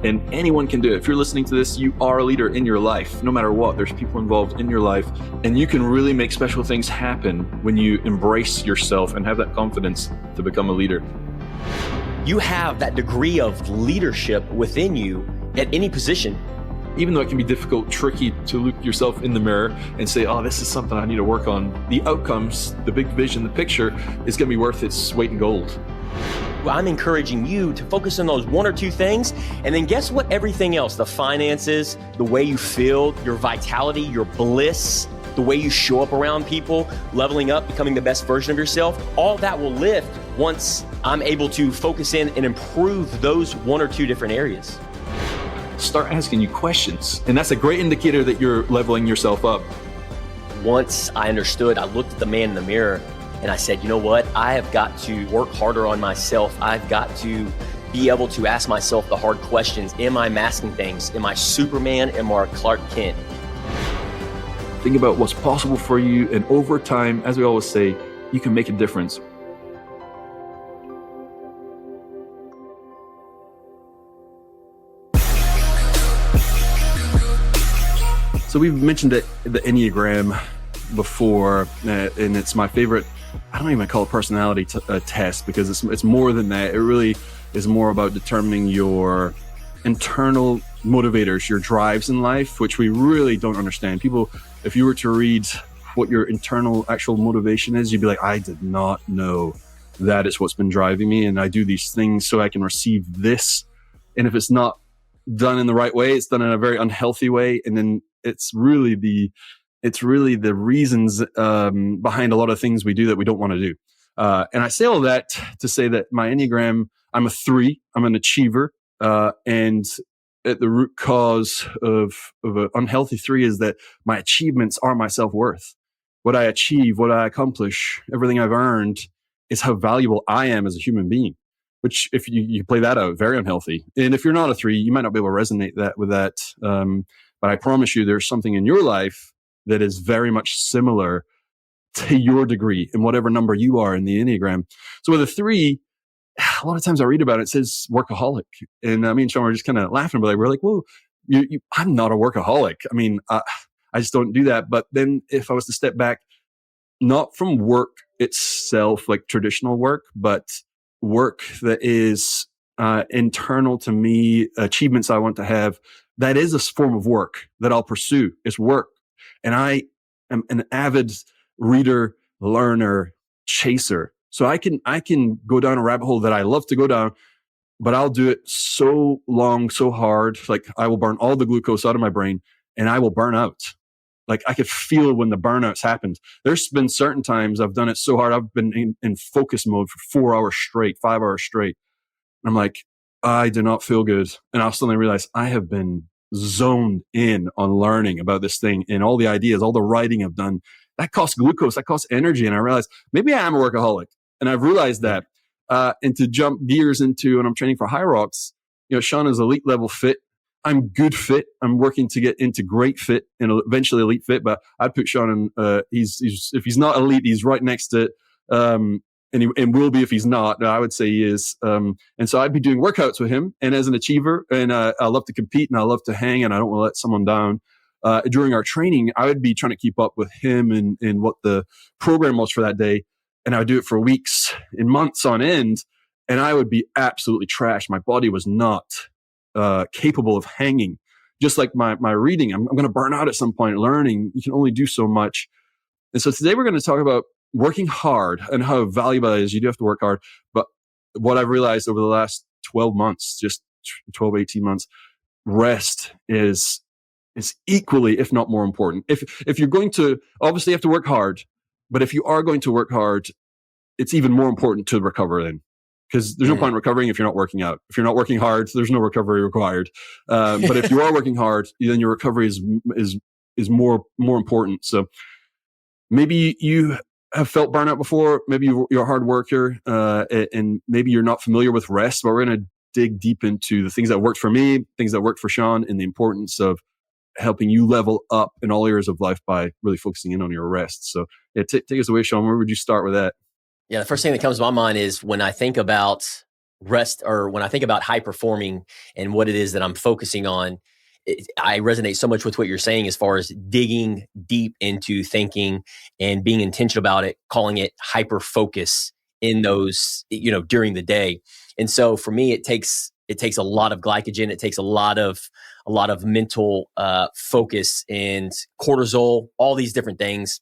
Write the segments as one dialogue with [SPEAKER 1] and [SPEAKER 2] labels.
[SPEAKER 1] And anyone can do it. If you're listening to this, you are a leader in your life. No matter what, there's people involved in your life. And you can really make special things happen when you embrace yourself and have that confidence to become a leader.
[SPEAKER 2] You have that degree of leadership within you at any position.
[SPEAKER 1] Even though it can be difficult, tricky to look yourself in the mirror and say, oh, this is something I need to work on, the outcomes, the big vision, the picture is going to be worth its weight in gold.
[SPEAKER 2] I'm encouraging you to focus on those one or two things, and then guess what? Everything else, the finances, the way you feel, your vitality, your bliss, the way you show up around people, leveling up, becoming the best version of yourself, all that will lift once I'm able to focus in and improve those one or two different areas.
[SPEAKER 1] Start asking you questions, and that's a great indicator that you're leveling yourself up.
[SPEAKER 2] Once I understood, I looked at the man in the mirror and I said, you know what? I have got to work harder on myself. I've got to be able to ask myself the hard questions. Am I masking things? Am I Superman? Am I Clark Kent?
[SPEAKER 1] Think about what's possible for you, and over time, as we always say, you can make a difference. So we've mentioned the Enneagram before, and it's my favorite. I don't even call it personality test, because it's more than that. It really is more about determining your internal motivators, your drives in life, which we really don't understand. People, if you were to read what your internal actual motivation is, you'd be like, I did not know that is what's been driving me, and I do these things so I can receive this. And if it's not done in the right way, it's done in a very unhealthy way, and then it's really the reasons behind a lot of things we do that we don't want to do. And I say all that to say that my Enneagram, I'm a 3, I'm an achiever. And at the root cause of an unhealthy 3 is that my achievements are my self-worth. What I achieve, what I accomplish, everything I've earned is how valuable I am as a human being, which if you play that out, very unhealthy. And if you're not a 3, you might not be able to resonate with that. But I promise you, there's something in your life that is very much similar to your degree in whatever number you are in the Enneagram. So with a 3, a lot of times I read about it, it says workaholic. And me and Sean were just kind of laughing, but we're like, well, I'm not a workaholic. I mean, I just don't do that. But then if I was to step back, not from work itself, like traditional work, but work that is internal to me, achievements I want to have, that is a form of work that I'll pursue. It's work. And I am an avid reader, learner, chaser. So I can go down a rabbit hole that I love to go down, but I'll do it so long, so hard. Like I will burn all the glucose out of my brain and I will burn out. Like I could feel when the burnouts happened. There's been certain times I've done it so hard. I've been in focus mode for 4 hours straight, 5 hours straight. I'm like, I do not feel good. And I'll suddenly realize I have been zoned in on learning about this thing, and all the ideas, all the writing I've done, that costs glucose, that costs energy. And I realized maybe I am a workaholic. And I've realized that. And to jump gears into, when I'm training for High Rocks, Sean is elite level fit. I'm good fit. I'm working to get into great fit and eventually elite fit. But I'd put Sean in, he's if he's not elite, he's right next to it. And will be if he's not. I would say he is. And so I'd be doing workouts with him. And as an achiever, and I love to compete and I love to hang, and I don't want to let someone down. During our training, I would be trying to keep up with him and what the program was for that day. And I would do it for weeks and months on end. And I would be absolutely trashed. My body was not capable of hanging. Just like my reading, I'm going to burn out at some point. Learning, you can only do so much. And so today we're going to talk about working hard and how valuable it is. You do have to work hard. But what I've realized over the last 12 months, just 12, 18 months, rest is equally, if not more important. If you're going to, obviously you have to work hard, but if you are going to work hard, it's even more important to recover then. Because there's no point in recovering if you're not working out. If you're not working hard, there's no recovery required. But if you are working hard, then your recovery is more important. So maybe you have felt burnout before. Maybe you're a hard worker, and maybe you're not familiar with rest. But we're going to dig deep into the things that worked for me, things that worked for Sean, and the importance of helping you level up in all areas of life by really focusing in on your rest. So yeah, take us away, Sean. Where would you start with that?
[SPEAKER 2] Yeah, the first thing that comes to my mind is when I think about rest, or when I think about high performing and what it is that I'm focusing on, I resonate so much with what you're saying as far as digging deep into thinking and being intentional about it, calling it hyper focus in those, during the day. And so for me, it takes a lot of glycogen. It takes a lot of mental focus, and cortisol, all these different things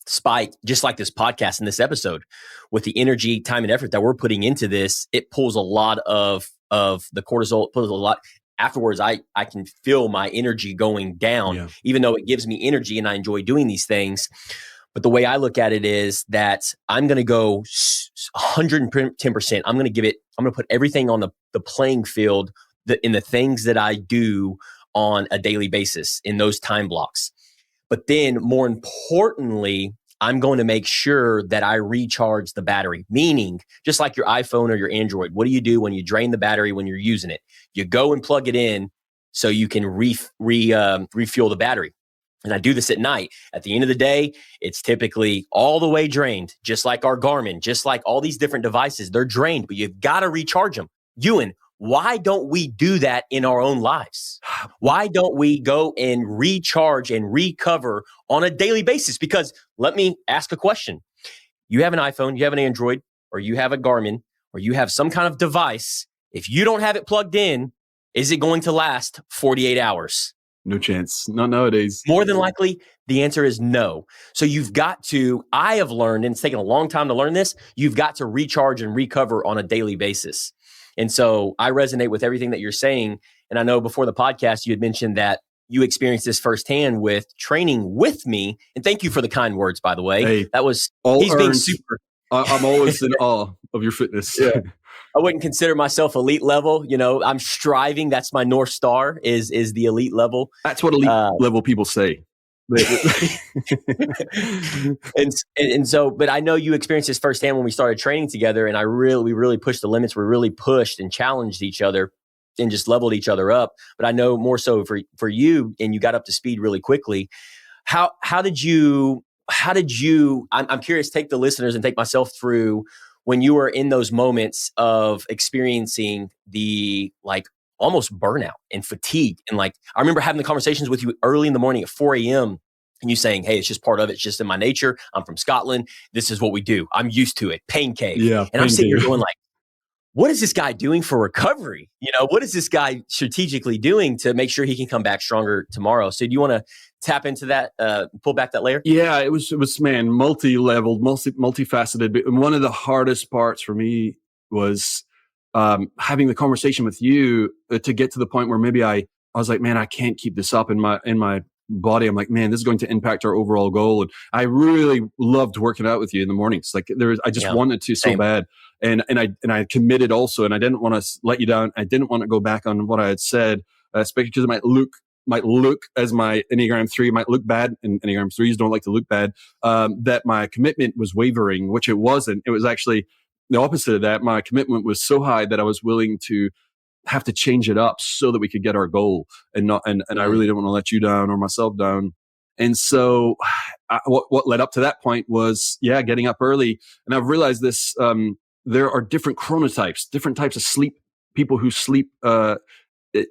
[SPEAKER 2] spike, just like this podcast and this episode. With the energy, time, and effort that we're putting into this, it pulls a lot of the cortisol. It pulls a lot. Afterwards, I can feel my energy going down, even though it gives me energy and I enjoy doing these things. But the way I look at it is that I'm going to go 110%. I'm going to put everything on the playing field in the things that I do on a daily basis in those time blocks. But then more importantly, I'm going to make sure that I recharge the battery, meaning just like your iPhone or your Android. What do you do when you drain the battery when you're using it? You go and plug it in so you can refuel the battery. And I do this at night. At the end of the day, it's typically all the way drained, just like our Garmin, just like all these different devices. They're drained, but you've got to recharge them. Ewan, why don't we do that in our own lives? Why don't we go and recharge and recover on a daily basis? Because let me ask a question. You have an iPhone, you have an Android, or you have a Garmin, or you have some kind of device. If you don't have it plugged in, is it going to last 48 hours?
[SPEAKER 1] No chance. Not nowadays.
[SPEAKER 2] More than likely, the answer is no. So you've got to, I have learned, and it's taken a long time to learn this, you've got to recharge and recover on a daily basis. And so I resonate with everything that you're saying. And I know before the podcast, you had mentioned that you experienced this firsthand with training with me. And thank you for the kind words, by the way.
[SPEAKER 1] Hey,
[SPEAKER 2] that was,
[SPEAKER 1] he's being super. I'm always in awe of your fitness.
[SPEAKER 2] Yeah. I wouldn't consider myself elite level. I'm striving. That's my North Star is the elite level.
[SPEAKER 1] That's what elite level people say.
[SPEAKER 2] and so, but I know you experienced this firsthand when we started training together, and we really pushed the limits. We really pushed and challenged each other and just leveled each other up. But I know more so for you, and you got up to speed really quickly. How did you, I'm curious, take the listeners and take myself through when you were in those moments of experiencing the almost burnout and fatigue. And I remember having the conversations with you early in the morning at 4 a.m. and you saying, hey, it's just part of it. It's just in my nature. I'm from Scotland. This is what we do. I'm used to it. Pain cave.
[SPEAKER 1] Yeah,
[SPEAKER 2] and I'm sitting here going what is this guy doing for recovery? What is this guy strategically doing to make sure he can come back stronger tomorrow? So do you want to tap into that, pull back that layer?
[SPEAKER 1] Yeah, it was man, multi-leveled, multifaceted. But one of the hardest parts for me was having the conversation with you to get to the point where maybe I was like, man, I can't keep this up in my body. I'm like, man, this is going to impact our overall goal. And I really loved working out with you in the mornings. I just wanted to so bad. And I committed also, and I didn't want to let you down. I didn't want to go back on what I had said, especially because it might look as my Enneagram 3 might look bad, and Enneagram 3s don't like to look bad, that my commitment was wavering, which it wasn't. It was actually the opposite of that. My commitment was so high that I was willing to have to change it up so that we could get our goal, and I really didn't want to let you down or myself down. And so what led up to that point was, getting up early. And I've realized this, there are different chronotypes, different types of sleep, people who sleep,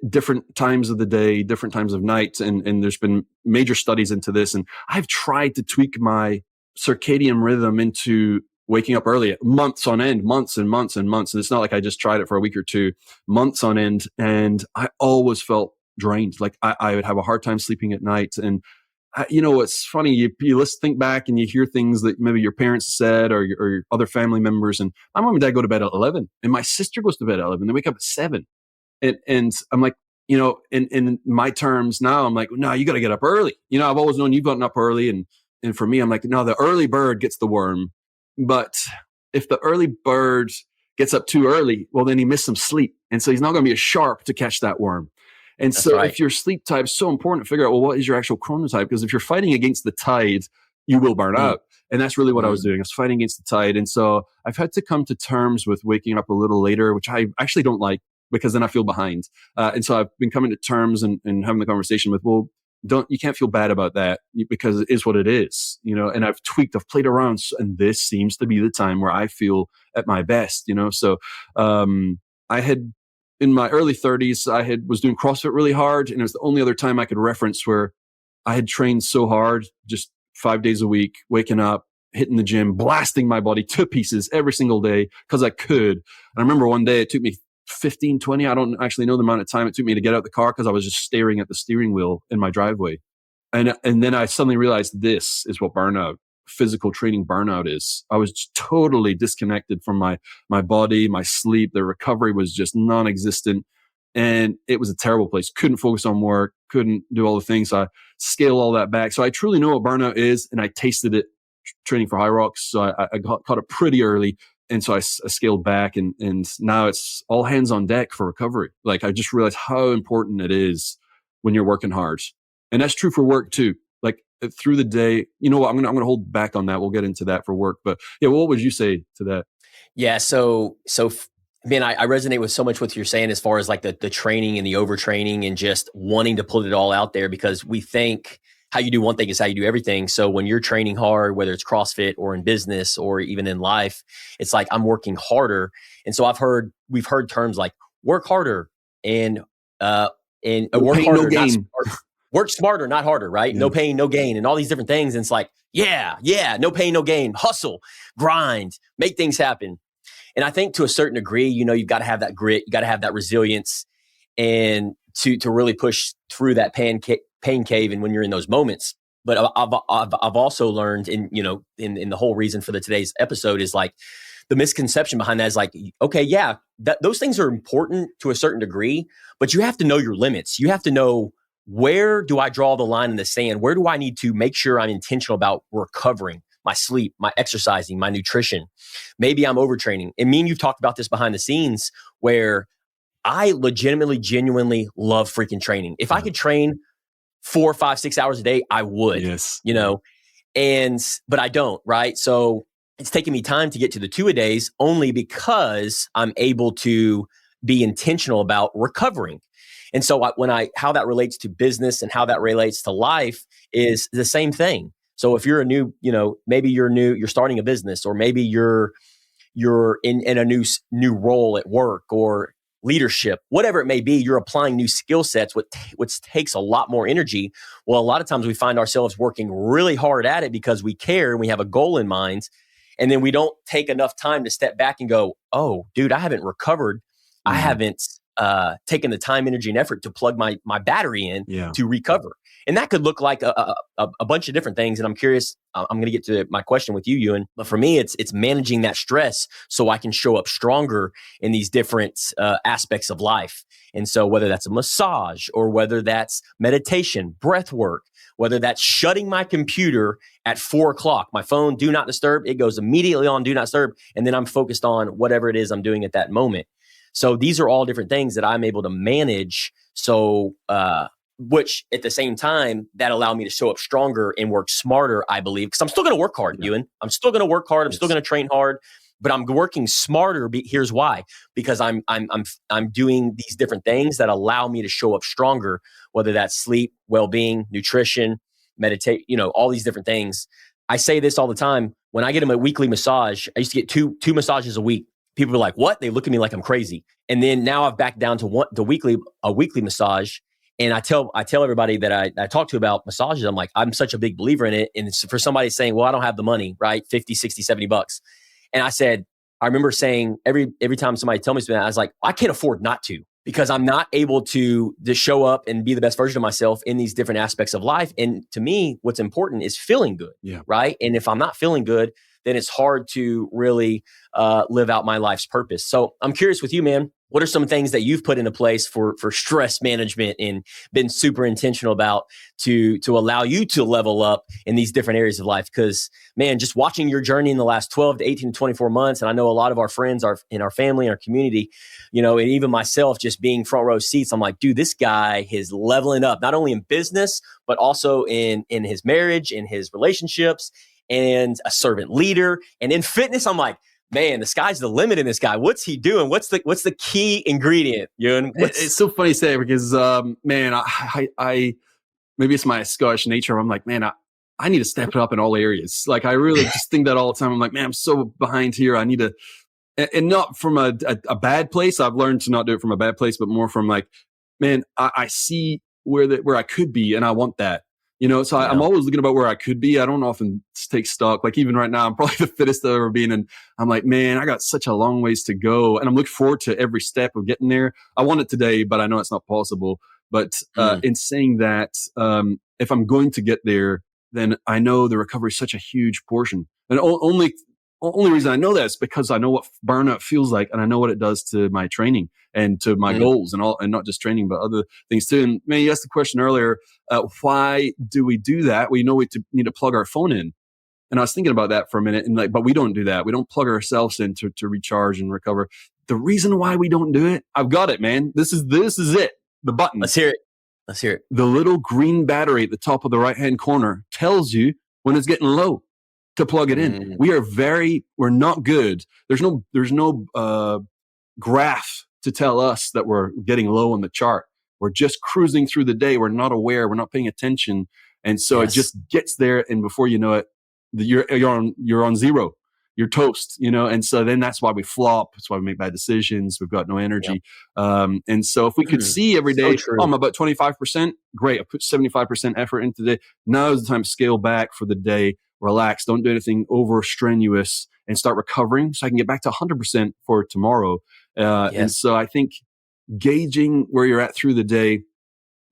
[SPEAKER 1] different times of the day, different times of night. And there's been major studies into this. And I've tried to tweak my circadian rhythm into waking up early, months on end, months and months and months. And it's not like I just tried it for a week or two, months on end. And I always felt drained. I would have a hard time sleeping at night. And it's funny. You think back and you hear things that maybe your parents said or your other family members. And my mom and dad go to bed at 11, and my sister goes to bed at 11. They wake up at 7. And I'm like, in my terms now, I'm like, no, you got to get up early. I've always known you've gotten up early. And for me, I'm like, no, the early bird gets the worm. But if the early bird gets up too early, well, then he missed some sleep. And so he's not going to be as sharp to catch that worm. And that's so right. If your sleep type is so important to figure out, well, what is your actual chronotype? Because if you're fighting against the tide, you will burn out. And that's really what I was doing. I was fighting against the tide. And so I've had to come to terms with waking up a little later, which I actually don't like, because then I feel behind. And so I've been coming to terms and having the conversation with, well, you can't feel bad about that because it is what it is, and I've played around, and this seems to be the time where I feel at my best, So, I had, in my early 30s, was doing CrossFit really hard, and it was the only other time I could reference where I had trained so hard, just 5 days a week, waking up, hitting the gym, blasting my body to pieces every single day because I could. And I remember one day it took me 15, 20, I don't actually know the amount of time it took me to get out the car because I was just staring at the steering wheel in my driveway. And then I suddenly realized this is what physical training burnout is. I was just totally disconnected from my body, my sleep. The recovery was just non-existent. And it was a terrible place. Couldn't focus on work, couldn't do all the things. So I scaled all that back. So I truly know what burnout is, and I tasted it training for High Rocks. So I caught it pretty early. And so I scaled back, and now it's all hands on deck for recovery. Like, I just realized how important it is when you're working hard. And that's true for work too. Like, through the day, you know what, I'm going to hold back on that. We'll get into that for work. But yeah, what would you say to that?
[SPEAKER 2] Yeah. So man, I resonate with so much what you're saying as far as like the training and the overtraining and just wanting to put it all out there, because we think how you do one thing is how you do everything. So when you're training hard, whether it's CrossFit or in business or even in life, it's like I'm working harder. And so we've heard terms like work harder and work harder, not smarter. Work smarter, not harder, right? Yeah. No pain, no gain, and all these different things. And it's like, yeah, no pain, no gain, hustle, grind, make things happen. And I think to a certain degree, you've got to have that grit, you got to have that resilience, and to really push through that pain cave, and when you're in those moments. But I've also learned in the whole reason for today's episode is like the misconception behind that is like, okay, yeah, those things are important to a certain degree, but you have to know your limits. You have to know, where do I draw the line in the sand? Where do I need to make sure I'm intentional about recovering? My sleep, my exercising, my nutrition. Maybe I'm overtraining. And me and you've talked about this behind the scenes, where I legitimately, genuinely love freaking training. If I could train 4, 5, 6 hours a day, I would.
[SPEAKER 1] Yes.
[SPEAKER 2] But I don't, right? So it's taking me time to get to the 2-a-days only because I'm able to be intentional about recovering. And so how that relates to business and how that relates to life is the same thing. So if you're a new, maybe you're starting a business, or maybe you're in a new role at work or leadership, whatever it may be, you're applying new skill sets, which takes a lot more energy. Well, a lot of times we find ourselves working really hard at it because we care and we have a goal in mind. And then we don't take enough time to step back and go, oh, dude, I haven't recovered. Mm-hmm. I haven't taken the time, energy, and effort to plug my battery in to recover. And that could look like a bunch of different things. And I'm curious, I'm going to get to my question with you, Ewan. But for me, it's managing that stress so I can show up stronger in these different aspects of life. And so whether that's a massage, or whether that's meditation, breath work, whether that's shutting my computer at 4:00, my phone, do not disturb, it goes immediately on do not disturb. And then I'm focused on whatever it is I'm doing at that moment. So these are all different things that I'm able to manage. So, which at the same time, that allow me to show up stronger and work smarter, I believe, because I'm still going to work hard, Ewan. I'm still going to work hard. I'm still going to train hard, but I'm working smarter. Here's why: because I'm doing these different things that allow me to show up stronger, whether that's sleep, well-being, nutrition, meditate, all these different things. I say this all the time. When I get a weekly massage, I used to get two massages a week. People are like, what? They look at me like I'm crazy. And then now I've backed down to a weekly massage. And I tell everybody that I talk to about massages, I'm like, I'm such a big believer in it. And it's for somebody saying, well, I don't have the money, right? 50, 60, $70. And I remember saying every time somebody tell me something, I was like, I can't afford not to, because I'm not able to show up and be the best version of myself in these different aspects of life. And to me, what's important is feeling good, right? And if I'm not feeling good, then it's hard to really live out my life's purpose. So I'm curious with you, man, what are some things that you've put into place for stress management and been super intentional about to allow you to level up in these different areas of life? Because, man, just watching your journey in the last 12 to 18 to 24 months, and I know a lot of our friends are in our family, our community, and even myself just being front row seats, I'm like, dude, this guy is leveling up, not only in business, but also in his marriage, in his relationships, and a servant leader, and in fitness. I'm like, man, the sky's the limit in this guy. What's he doing? What's the key ingredient, Ewan?
[SPEAKER 1] It's so funny to say, because man, maybe it's my Scottish nature. I'm like, man, I need to step it up in all areas. Like I really just think that all the time. I'm like, man, I'm so behind here. I need to, and not from a bad place. I've learned to not do it from a bad place, but more from like, man, I see where I could be, and I want that. So I'm always looking about where I could be. I don't often take stock. Like even right now, I'm probably the fittest I've ever been, and I'm like, man, I got such a long ways to go, and I'm looking forward to every step of getting there. I want it today, but I know it's not possible. But in saying that, if I'm going to get there, then I know the recovery is such a huge portion, and only reason I know that is because I know what burnout feels like, and I know what it does to my training and to my goals and not just training, but other things too. And man, you asked the question earlier, why do we do that? We know need to plug our phone in. And I was thinking about that for a minute, and but we don't do that. We don't plug ourselves in to recharge and recover. The reason why we don't do it, I've got it, man. This is it. The button.
[SPEAKER 2] Let's hear it.
[SPEAKER 1] The little green battery at the top of the right-hand corner tells you when it's getting low to plug it in. We're not good. There's no graph to tell us that we're getting low on the chart. We're just cruising through the day. We're not aware. We're not paying attention. And so it just gets there. And before you know it, you're on zero. You're toast, and so then that's why we flop. That's why we make bad decisions. We've got no energy. And so if we could see every day, I'm about 25%, great. I put 75% effort into the day. Now is the time to scale back for the day, relax, don't do anything over strenuous, and start recovering so I can get back to 100% for tomorrow. And so I think gauging where you're at through the day,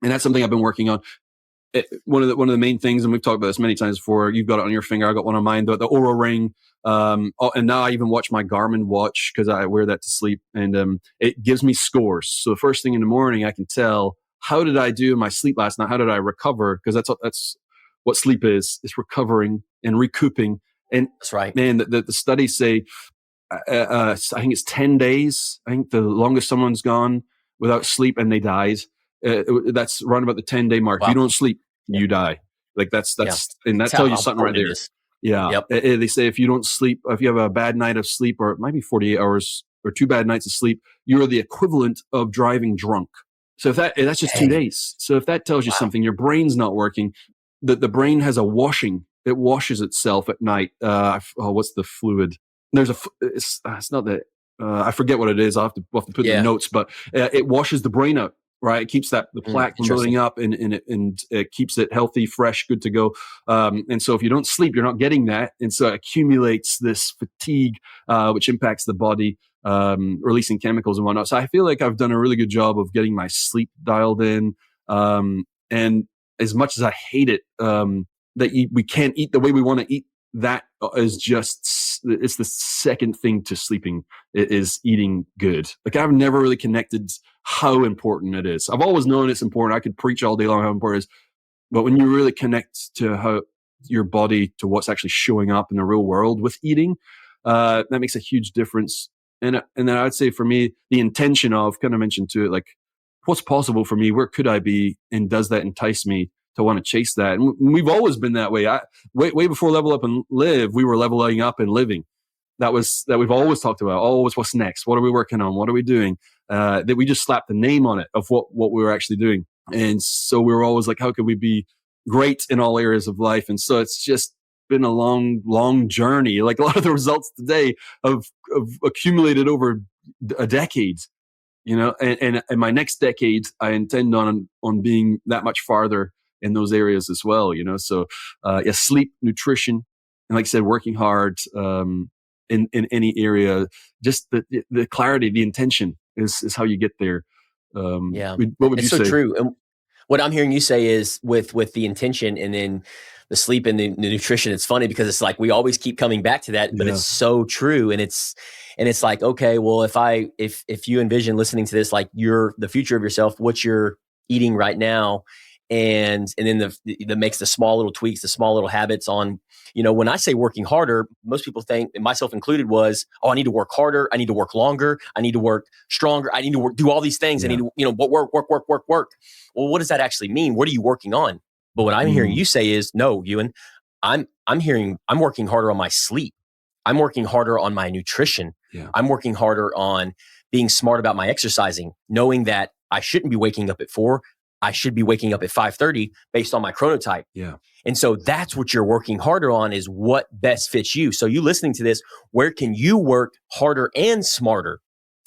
[SPEAKER 1] and that's something I've been working on. One of the main things, and we've talked about this many times before, you've got it on your finger, I got one on mine, the Oura Ring. And now I even watch my Garmin watch because I wear that to sleep, and it gives me scores. So the first thing in the morning, I can tell, how did I do in my sleep last night? How did I recover? Because that's what sleep is. It's recovering and recouping. And
[SPEAKER 2] that's right,
[SPEAKER 1] man. The studies say, I think it's 10 days. I think the longest someone's gone without sleep and they died. That's around about the 10-day mark. Wow. If you don't sleep, you die. Like that's and that tells you something right there. Yeah. Yep. They say if you don't sleep, if you have a bad night of sleep, or it might be 48 hours or 2 bad nights of sleep, you're the equivalent of driving drunk. So if that's just 2 days. So if that tells you something, your brain's not working. The brain has a washing. It washes itself at night. What's the fluid? It's not that. I forget what it is. I'll have to put in the notes, but it washes the brain out. Right, it keeps the plaque from building up, and it keeps it healthy, fresh, good to go. And so, if you don't sleep, you're not getting that, and so it accumulates this fatigue, which impacts the body, releasing chemicals and whatnot. So I feel like I've done a really good job of getting my sleep dialed in. And as much as I hate it, that we can't eat the way we want to eat, that is it's the second thing to sleeping. It is eating good. Like I've never really connected how important it is. I've always known it's important. I could preach all day long how important it is, but when you really connect to how your body to what's actually showing up in the real world with eating, that makes a huge difference. And then I'd say for me, the intention of, kind of mentioned to it, like what's possible for me, where could I be, and does that entice me to want to chase that? And we've always been that way. Way before Level Up and Live, we were leveling up and living. That we've always talked about. Always, what's next? What are we working on? What are we doing? That we just slapped the name on it of what we were actually doing. And so we were always like, how could we be great in all areas of life? And so it's just been a long journey. Like a lot of the results today have accumulated over a decade, and my next decade, I intend on being that much farther in those areas as well, So, sleep, nutrition, and like I said, working hard, in any area, just the clarity, the intention is how you get there. What would you say?
[SPEAKER 2] It's so true. And what I'm hearing you say is with the intention and then the sleep and the nutrition, it's funny because it's like, we always keep coming back to that, but it's so true. And it's like, okay, well, if you envision listening to this, like you're the future of yourself, what you're eating right now, and then that makes the small little tweaks, the small little habits on, when I say working harder, most people think, and myself included, was, I need to work harder. I need to work longer. I need to work stronger. I need to do all these things. Yeah. I need to, work. Well, what does that actually mean? What are you working on? But what I'm hearing you say is, no, Ewan, I'm working harder on my sleep. I'm working harder on my nutrition. Yeah. I'm working harder on being smart about my exercising, knowing that I shouldn't be waking up at 4. I should be waking up at 5:30 based on my chronotype.
[SPEAKER 1] Yeah.
[SPEAKER 2] And so that's what you're working harder on, is what best fits you. So you listening to this, where can you work harder and smarter?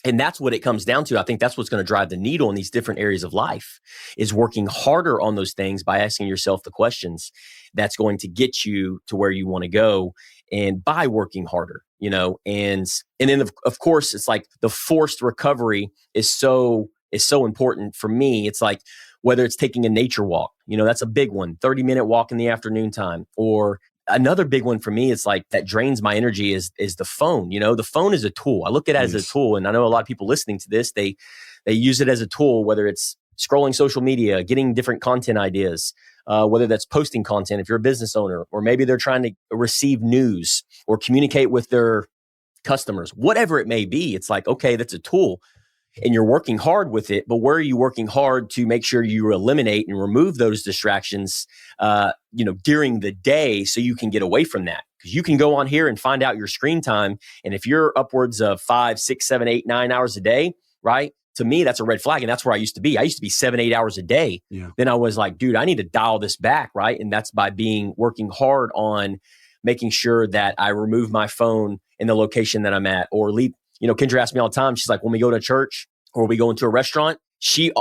[SPEAKER 2] And that's what it comes down to. I think that's what's going to drive the needle in these different areas of life, is working harder on those things by asking yourself the questions that's going to get you to where you want to go, and by working harder, and then of course, it's like the forced recovery is so important for me. It's like, whether it's taking a nature walk, that's a big one, 30-minute walk in the afternoon time. Or another big one for me, it's like that drains my energy is the phone. The phone is a tool. I look at it as a tool. And I know a lot of people listening to this, they use it as a tool, whether it's scrolling social media, getting different content ideas, whether that's posting content if you're a business owner, or maybe they're trying to receive news or communicate with their customers, whatever it may be. It's like, okay, that's a tool, and you're working hard with it, but where are you working hard to make sure you eliminate and remove those distractions, during the day, so you can get away from that? Because you can go on here and find out your screen time. And if you're upwards of 5, 6, 7, 8, 9 hours a day, right? To me, that's a red flag. And that's where I used to be. I used to be 7, 8 hours a day. Yeah. Then I was like, dude, I need to dial this back, right? And that's by working hard on making sure that I remove my phone in the location that I'm at, or leave. Kendra asks me all the time. She's like, when we go to church or we go into a restaurant, she'll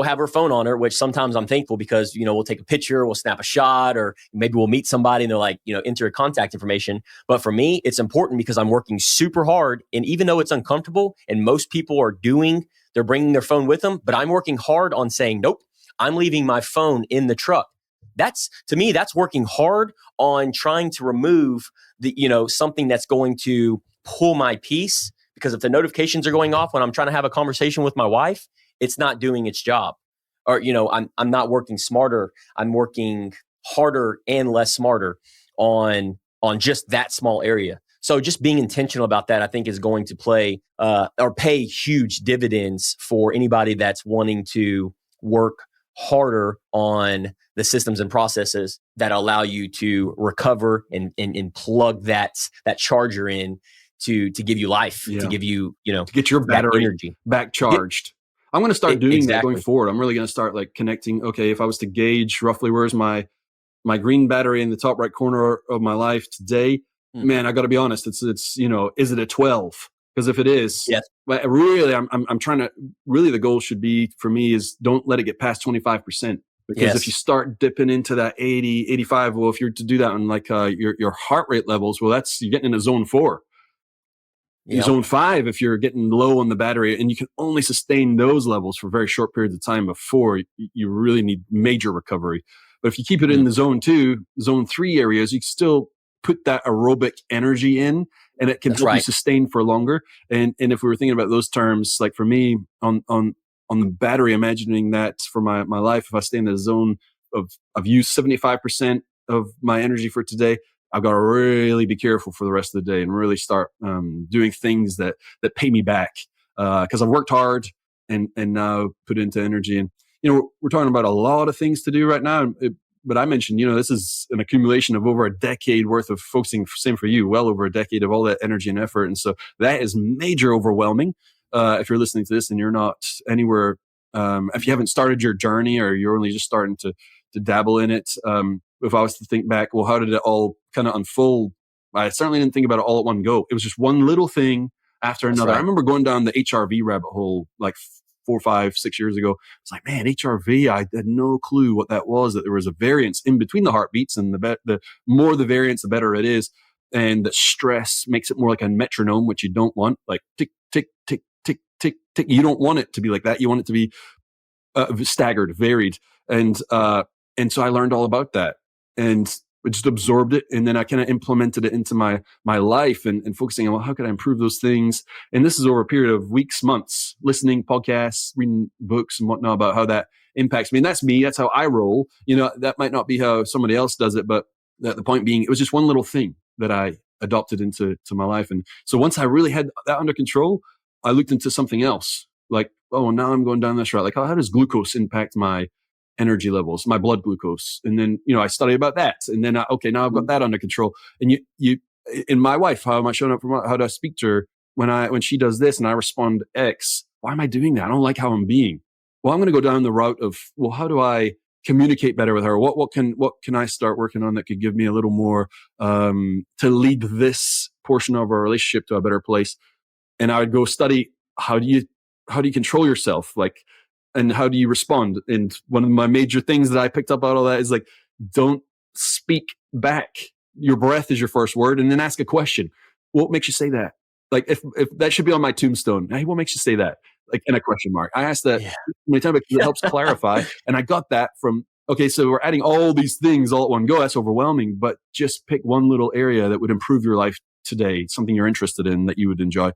[SPEAKER 2] have her phone on her, which sometimes I'm thankful, because, we'll take a picture, we'll snap a shot, or maybe we'll meet somebody and they're like, enter your contact information. But for me, it's important because I'm working super hard. And even though it's uncomfortable and most people they're bringing their phone with them, but I'm working hard on saying, nope, I'm leaving my phone in the truck. To me, that's working hard on trying to remove something that's going to pull my peace. Because if the notifications are going off when I'm trying to have a conversation with my wife, it's not doing its job. Or, I'm not working smarter. I'm working harder and less smarter on just that small area. So just being intentional about that, I think, is going to pay huge dividends for anybody that's wanting to work harder on the systems and processes that allow you to recover and plug that charger in to give you life, to give you, to
[SPEAKER 1] get your battery energy back charged. I'm going to start doing that going forward. I'm really going to start connecting. Okay, if I was to gauge roughly where's my green battery in the top right corner of my life today, man, I got to be honest. It's is it a 12? Because if it is,
[SPEAKER 2] yes.
[SPEAKER 1] Really, I'm trying to. Really, the goal should be for me is don't let it get past 25%. Because if you start dipping into that 80, 85, well, if you're to do that on your heart rate levels, well, you're getting into zone 4. In zone 5, if you're getting low on the battery, and you can only sustain those levels for very short periods of time before you really need major recovery. But if you keep it in the zone 2, zone 3 areas, you can still put that aerobic energy in, and it can help you sustain for longer. And if we were thinking about those terms, like for me on the battery, imagining that for my life, if I stay in the zone of I've used 75% of my energy for today, I've got to really be careful for the rest of the day and really start doing things that pay me back, because I've worked hard and now put into energy. And we're talking about a lot of things to do right now. But I mentioned, this is an accumulation of over a decade worth of focusing. Same for you, well over a decade of all that energy and effort. And so that is major overwhelming. If you're listening to this and you're not anywhere, if you haven't started your journey or you're only just starting to dabble in it. If I was to think back, well, how did it all kind of unfold? I certainly didn't think about it all at one go. It was just one little thing after another. Right. I remember going down the HRV rabbit hole like 4, 5, 6 years ago. It's like, man, HRV, I had no clue what that was, that there was a variance in between the heartbeats, and the more the variance, the better it is. And the stress makes it more like a metronome, which you don't want, like tick, tick, tick, tick, tick, tick. You don't want it to be like that. You want it to be staggered, varied. And so I learned all about that. And I just absorbed it, and then I kind of implemented it into my life and focusing on, well, how could I improve those things? And this is over a period of weeks, months, listening podcasts, reading books and whatnot about how that impacts me. And that's me. That's how I roll. That might not be how somebody else does it, but the point being, it was just one little thing that I adopted into my life. And so once I really had that under control, I looked into something else. Like, oh, now I'm going down this route. Like, how does glucose impact my energy levels, my blood glucose? And then, I study about that. And then, now I've got that under control. And in my wife, how am I showing up for how do I speak to her when she does this and I respond X? Why am I doing that? I don't like how I'm being. well, I'm going to go down the route of, well, how do I communicate better with her? What can I start working on that could give me a little more, to lead this portion of our relationship to a better place? And I would go study, how do you control yourself? Like, and how do you respond? And one of my major things that I picked up out of that is like, don't speak back. Your breath is your first word, and then ask a question. What makes you say that? Like, if that should be on my tombstone. Hey, what makes you say that? Like, in a question mark. I asked that many times because it helps clarify. And I got that from, okay, so we're adding all these things all at one go. That's overwhelming, but just pick one little area that would improve your life today, something you're interested in that you would enjoy.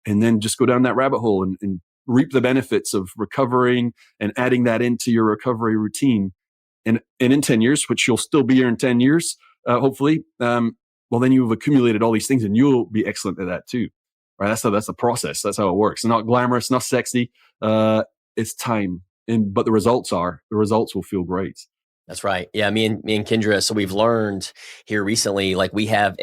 [SPEAKER 1] And then just go down that rabbit hole and reap the benefits of recovering and adding that into your recovery routine. And in 10 years, which you'll still be here in 10 years, hopefully, well, then you've accumulated all these things and you'll be excellent at that too. Right? That's the process. That's how it works. It's not glamorous, not sexy. It's time. But the results will feel great.
[SPEAKER 2] That's right. Yeah, me and Kendra. So we've learned here recently, like we have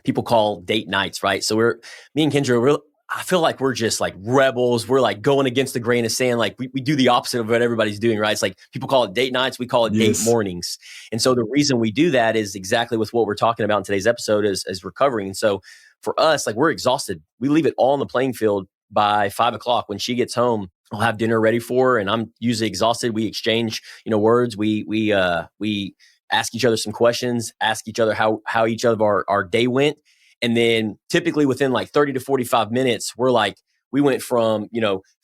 [SPEAKER 2] people call date nights, right? So me and Kendra, I feel like we're just like rebels. We're like going against the grain of sand. Like we do the opposite of what everybody's doing, right? It's like people call it date nights. We call it date mornings. And so the reason we do that is exactly with what we're talking about in today's episode is recovering. And so for us, like we're exhausted. We leave it all on the playing field by 5:00. When she gets home, I'll have dinner ready for her and I'm usually exhausted. We exchange, words. We ask each other some questions, ask each other how each of our day went. And then typically within like 30 to 45 minutes, we went from,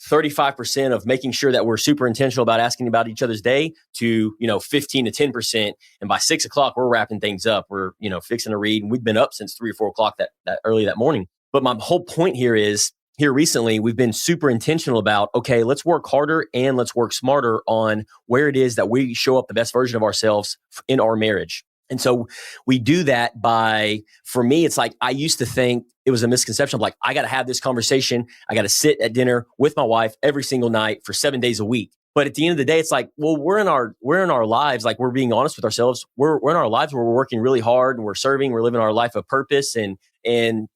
[SPEAKER 2] 35% of making sure that we're super intentional about asking about each other's day to, 15 to 10%. And by 6:00, we're wrapping things up. We're, fixing to read. And we've been up since 3 or 4 o'clock that early that morning. But my whole point here is, here recently, we've been super intentional about, okay, let's work harder and let's work smarter on where it is that we show up the best version of ourselves in our marriage. And so we do that for me, it's like, I used to think it was a misconception of like, I got to have this conversation. I got to sit at dinner with my wife every single night for 7 days a week. But at the end of the day, it's like, well, we're in our lives. Like we're being honest with ourselves. We're in our lives where we're working really hard and we're serving, we're living our life of purpose. And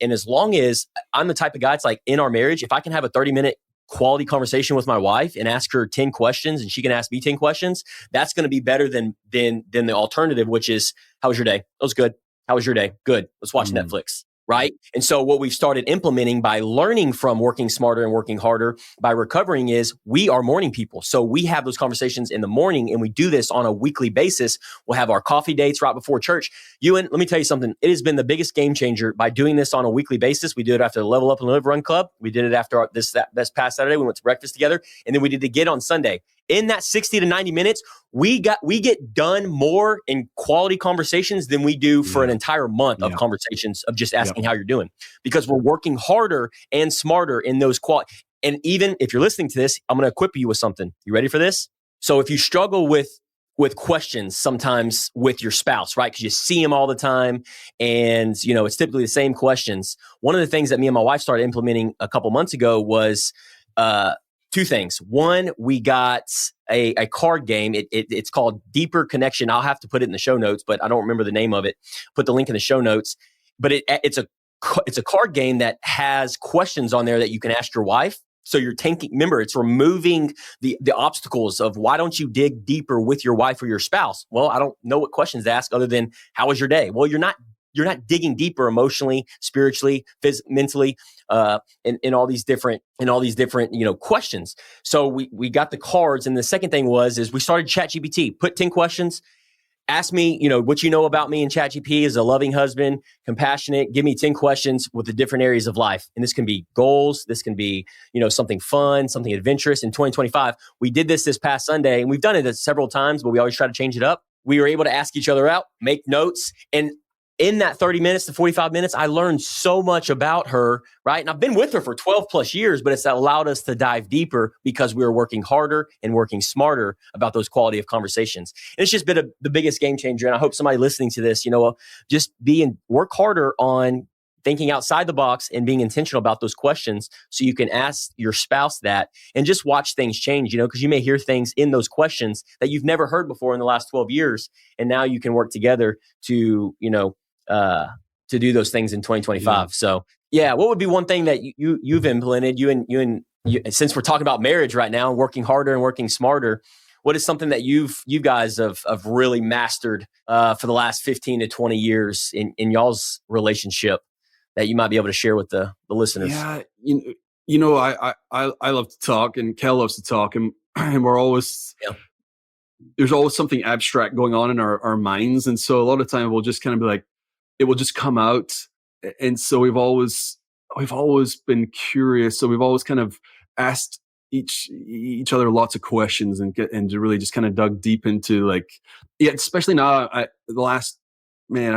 [SPEAKER 2] as long as I'm the type of guy, it's like in our marriage, if I can have a 30-minute quality conversation with my wife and ask her 10 questions and she can ask me 10 questions, that's going to be better than the alternative, which is, how was your day? That was good. How was your day? Good. Let's watch Netflix. Right. And so what we've started implementing by learning from working smarter and working harder by recovering is we are morning people. So we have those conversations in the morning and we do this on a weekly basis. We'll have our coffee dates right before church. Ewan, let me tell you something. It has been the biggest game changer by doing this on a weekly basis. We did it after the Level Up and Live Run Club. We did it after this past Saturday. We went to breakfast together and then we did it again on Sunday. In that 60 to 90 minutes, we get done more in quality conversations than we do for an entire month of conversations of just asking how you're doing, because we're working harder and smarter in those And even if you're listening to this, I'm going to equip you with something. You ready for this? So if you struggle with questions sometimes with your spouse, right? Because you see them all the time and, it's typically the same questions. One of the things that me and my wife started implementing a couple months ago was, 2 things. One, we got a card game. It's called Deeper Connection. I'll have to put it in the show notes, but I don't remember the name of it. Put the link in the show notes. But it's a card game that has questions on there that you can ask your wife. So remember, it's removing the obstacles of why don't you dig deeper with your wife or your spouse? Well, I don't know what questions to ask other than how was your day? Well, you're not digging deeper emotionally, spiritually, mentally, in all these different, questions. So we got the cards. And the second thing is we started ChatGPT, put 10 questions, ask me, what you know about me in ChatGPT as a loving husband, compassionate, give me 10 questions with the different areas of life. And this can be goals. This can be, something fun, something adventurous. In 2025, we did this past Sunday and we've done it several times, but we always try to change it up. We were able to ask each other out, make notes, and in that 30 minutes to 45 minutes, I learned so much about her, right? And I've been with her for 12 plus years, but it's allowed us to dive deeper because we were working harder and working smarter about those quality of conversations. And it's just been the biggest game changer. And I hope somebody listening to this, just work harder on thinking outside the box and being intentional about those questions so you can ask your spouse that and just watch things change, because you may hear things in those questions that you've never heard before in the last 12 years. And now you can work together to do those things in 2025. So what would be one thing that you've implemented, you and since we're talking about marriage right now, working harder and working smarter, what is something that you guys have really mastered for the last 15 to 20 years in y'all's relationship that you might be able to share with the listeners?
[SPEAKER 1] Yeah, I love to talk, and Kel loves to talk, and we're always there's always something abstract going on in our minds, and so a lot of time we'll just kind of be like, it will just come out, and so we've always been curious, so we've always kind of asked each other lots of questions and really just kind of dug deep into, like, especially now, I'd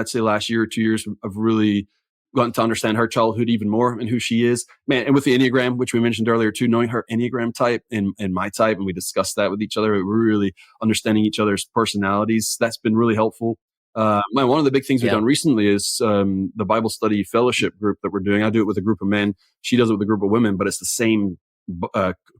[SPEAKER 1] say last year or 2 years, I've really gotten to understand her childhood even more and who she is, man. And with the Enneagram, which we mentioned earlier too, knowing her Enneagram type and my type, and we discussed that with each other, we're really understanding each other's personalities. That's been really helpful. One of the big things we've done recently is the Bible study fellowship group that we're doing. I do it with a group of men. She does it with a group of women, but it's the same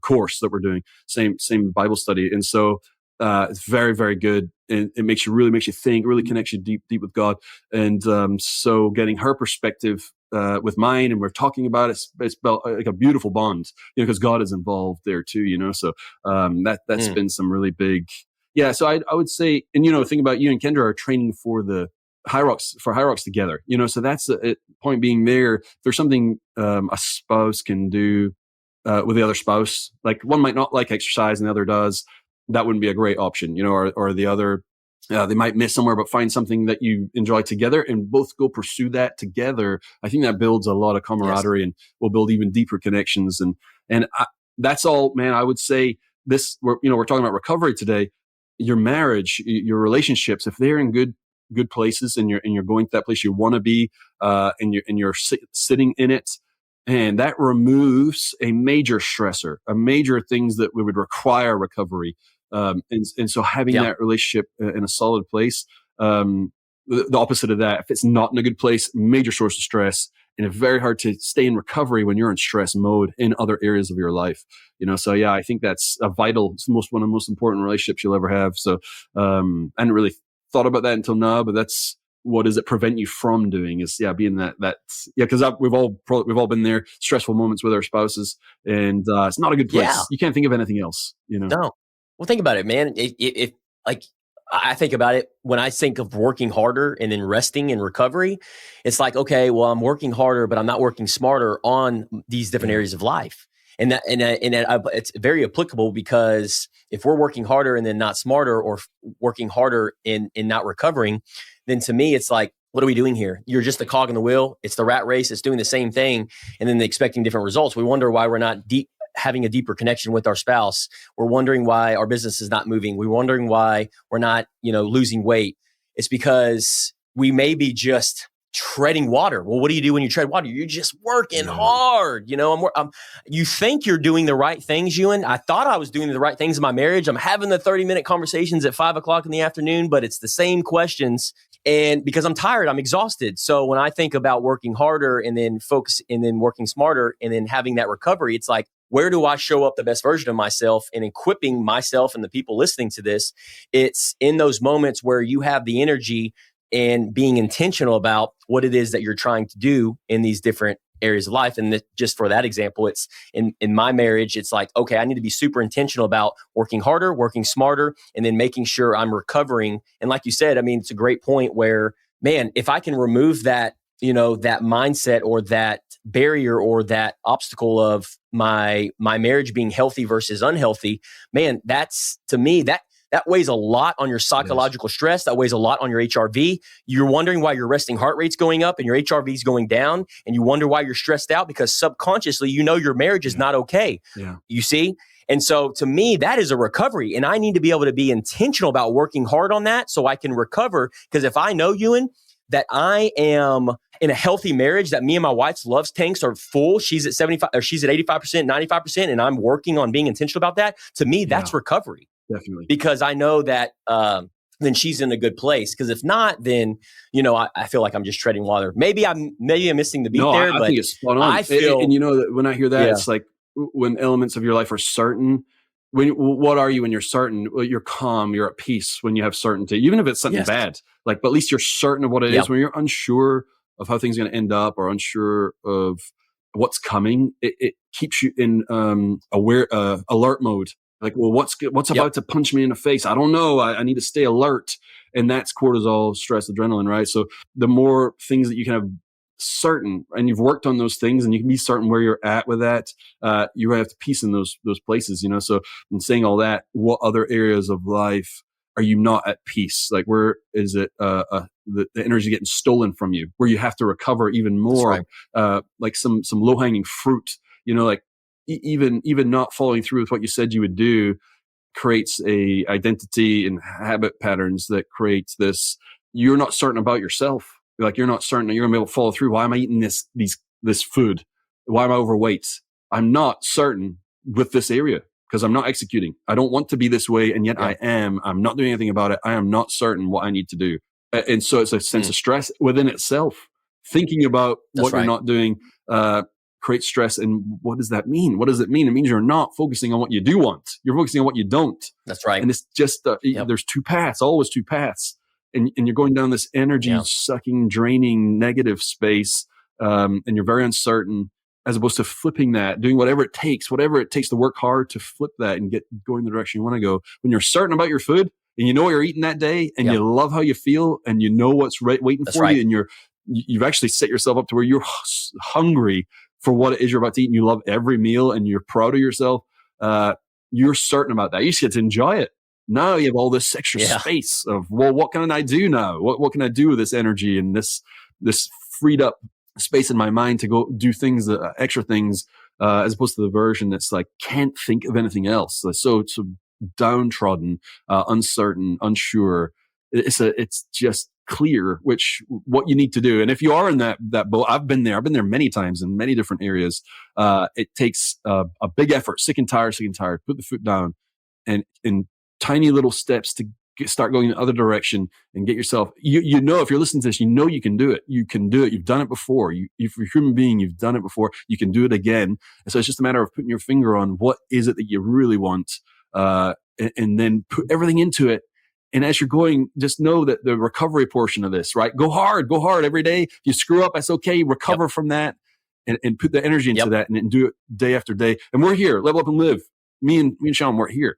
[SPEAKER 1] course that we're doing, same Bible study. And so it's very, very good. And it makes you think, really connects you deep with God. And so getting her perspective with mine, and we're talking about it, it's like a beautiful bond, because God is involved there too, So that's been some really big. Yeah, so I would say, and think about you and Kendra are training for the High Rocks together, So that's the point being there. If there's something a spouse can do with the other spouse, like one might not like exercise and the other does, that wouldn't be a great option, or the other, they might miss somewhere, but find something that you enjoy together and both go pursue that together. I think that builds a lot of camaraderie and will build even deeper connections. And that's all, man. I would say we're talking about recovery today. Your marriage, your relationships, if they're in good places and you're going to that place you want to be, and you're sitting in it, and that removes a major stressor, a major things that would require recovery. And so having that relationship in a solid place, the opposite of that, if it's not in a good place, major source of stress, and it's very hard to stay in recovery when you're in stress mode in other areas of your life. So yeah, I think that's it's one of the most important relationships you'll ever have. So I hadn't really thought about that until now, but that's what does it prevent you from doing is being that because we've all been there, stressful moments with our spouses, and it's not a good place. You can't think of anything else.
[SPEAKER 2] No. Well, think about it, man. If like I think about it when I think of working harder and then resting and recovery, it's like, okay, well, I'm working harder, but I'm not working smarter on these different areas of life. And it's very applicable, because if we're working harder and then not smarter, or working harder and not recovering, then to me, it's like, what are we doing here? You're just a cog in the wheel. It's the rat race. It's doing the same thing, and then expecting different results. We wonder why we're not having a deeper connection with our spouse. We're wondering why our business is not moving. We're wondering why we're not, losing weight. It's because we may be just treading water. Well, what do you do when you tread water? You're just working hard. You think you're doing the right things, Ewan. I thought I was doing the right things in my marriage. I'm having the 30-minute conversations at 5:00 in the afternoon, but it's the same questions. And because I'm tired, I'm exhausted. So when I think about working harder and then focus and then working smarter and then having that recovery, it's like, where do I show up the best version of myself and equipping myself and the people listening to this? It's in those moments where you have the energy and being intentional about what it is that you're trying to do in these different areas of life. And just for that example, it's in my marriage, it's like, okay, I need to be super intentional about working harder, working smarter, and then making sure I'm recovering. And like you said, I mean, it's a great point where, man, if I can remove that, that mindset or that barrier or that obstacle of my marriage being healthy versus unhealthy, man, that's, to me, that weighs a lot on your psychological stress. That weighs a lot on your HRV. You're wondering why your resting heart rate's going up and your HRV is going down. And you wonder why you're stressed out, because subconsciously, your marriage is not okay. Yeah. You see? And so to me, that is a recovery. And I need to be able to be intentional about working hard on that so I can recover. Because if I know, Ewan, that I am in a healthy marriage, that me and my wife's love tanks are full. She's at 75, or she's at 85%, 95%, and I'm working on being intentional about that. To me, that's recovery.
[SPEAKER 1] Definitely.
[SPEAKER 2] Because I know that then she's in a good place. Because if not, then, I feel like I'm just treading water. Maybe I'm missing the beat there.
[SPEAKER 1] I think it's spot on. And that when I hear that, it's like when elements of your life are certain. What are you when you're certain? Well, you're calm, you're at peace when you have certainty, even if it's something bad. But at least you're certain of what it is. When you're unsure of how things are going to end up, or unsure of what's coming, it keeps you in alert mode. Like, well, what's about to punch me in the face? I don't know. I need to stay alert. And that's cortisol, stress, adrenaline, right? So the more things that you can have certain, and you've worked on those things, and you can be certain where you're at with that, you have peace in those places, you know? So in saying all that, what other areas of life are you not at peace? Like, where is it the energy getting stolen from you, where you have to recover even more? Right. Like some low-hanging fruit, you know, like even not following through with what you said you would do creates a identity and habit patterns that creates this, you're not certain about yourself. Like, you're not certain that you're gonna be able to follow through. Why am I eating this food? Why am I overweight? I'm not certain with this area because I'm not executing. I don't want to be this way, and yet I am. I'm not doing anything about it. I am not certain what I need to do. And so it's a sense of stress within itself. Thinking about what you're not doing creates stress. And what does that mean? What does it mean? It means you're not focusing on what you do want. You're focusing on what you don't.
[SPEAKER 2] That's right.
[SPEAKER 1] And it's just, there's two paths, always two paths. And you're going down this energy sucking, draining, negative space. And you're very uncertain, as opposed to flipping that, doing whatever it takes to work hard to flip that and get going the direction you want to go. When you're certain about your food and you know what you're eating that day, and you love how you feel, and you know what's waiting for you, and you've actually set yourself up to where you're hungry for what it is you're about to eat, and you love every meal, and you're proud of yourself. You're certain about that. You just get to enjoy it. Now you have all this extra space of, well, what can I do now? What can I do with this energy and this freed up space in my mind to go do things, extra things, as opposed to the version that's like, can't think of anything else. So downtrodden, uncertain, unsure. It's just clear what you need to do. And if you are in that boat, I've been there many times in many different areas. It takes a big effort, sick and tired, put the foot down, and in tiny little steps to start going in the other direction and get yourself, you know, if you're listening to this, you know, you can do it. You've done it before. If you're a human being, you've done it before. You can do it again. And so it's just a matter of putting your finger on what is it that you really want, and then put everything into it. And as you're going, just know that the recovery portion of this, right? Go hard every day. If you screw up, that's okay. Recover from that and put the energy into that and do it day after day. And we're here, Level Up and Live. Me and Sean, we're here.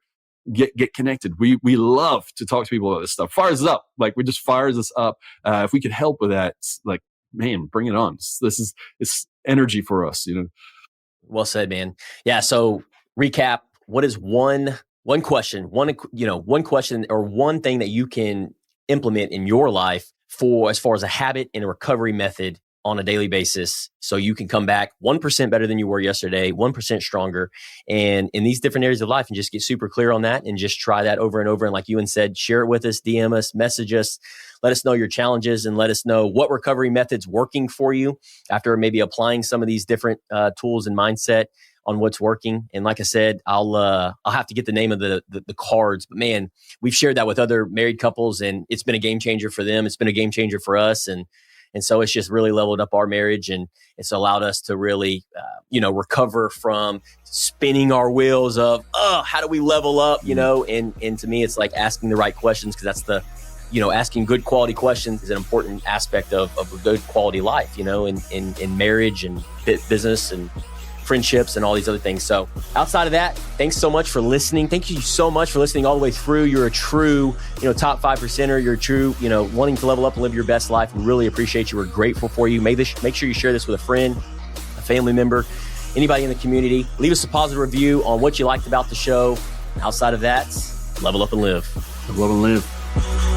[SPEAKER 1] Get connected. We love to talk to people about this stuff. Fires us up. Like, we just fires us up. If we could help with that, like, man, bring it on. It's energy for us, you know?
[SPEAKER 2] Well said, man. Yeah. So recap, what is one question or one thing that you can implement in your life for, as far as a habit and a recovery method on a daily basis, so you can come back 1% better than you were yesterday, 1% stronger, and in these different areas of life, and just get super clear on that and just try that over and over. And like Ewan said, share it with us, DM us, message us, let us know your challenges, and let us know what recovery method's working for you after maybe applying some of these different tools and mindset on what's working. And like I said, I'll have to get the name of the cards, but man, we've shared that with other married couples, and it's been a game changer for them. It's been a game changer for us. And so it's just really leveled up our marriage, and it's allowed us to really, recover from spinning our wheels of, how do we level up, and to me, it's like asking the right questions, because that's asking good quality questions is an important aspect of a good quality life, in marriage and business and friendships and all these other things. So outside of that, thanks so much for listening. Thank you so much for listening all the way through. You're a true, top 5%er. You're a true, wanting to level up and live your best life. We really appreciate you. We're grateful for you. Make sure you share this with a friend, a family member, anybody in the community. Leave us a positive review on what you liked about the show. Outside of that, level up and live.
[SPEAKER 1] Level up and live.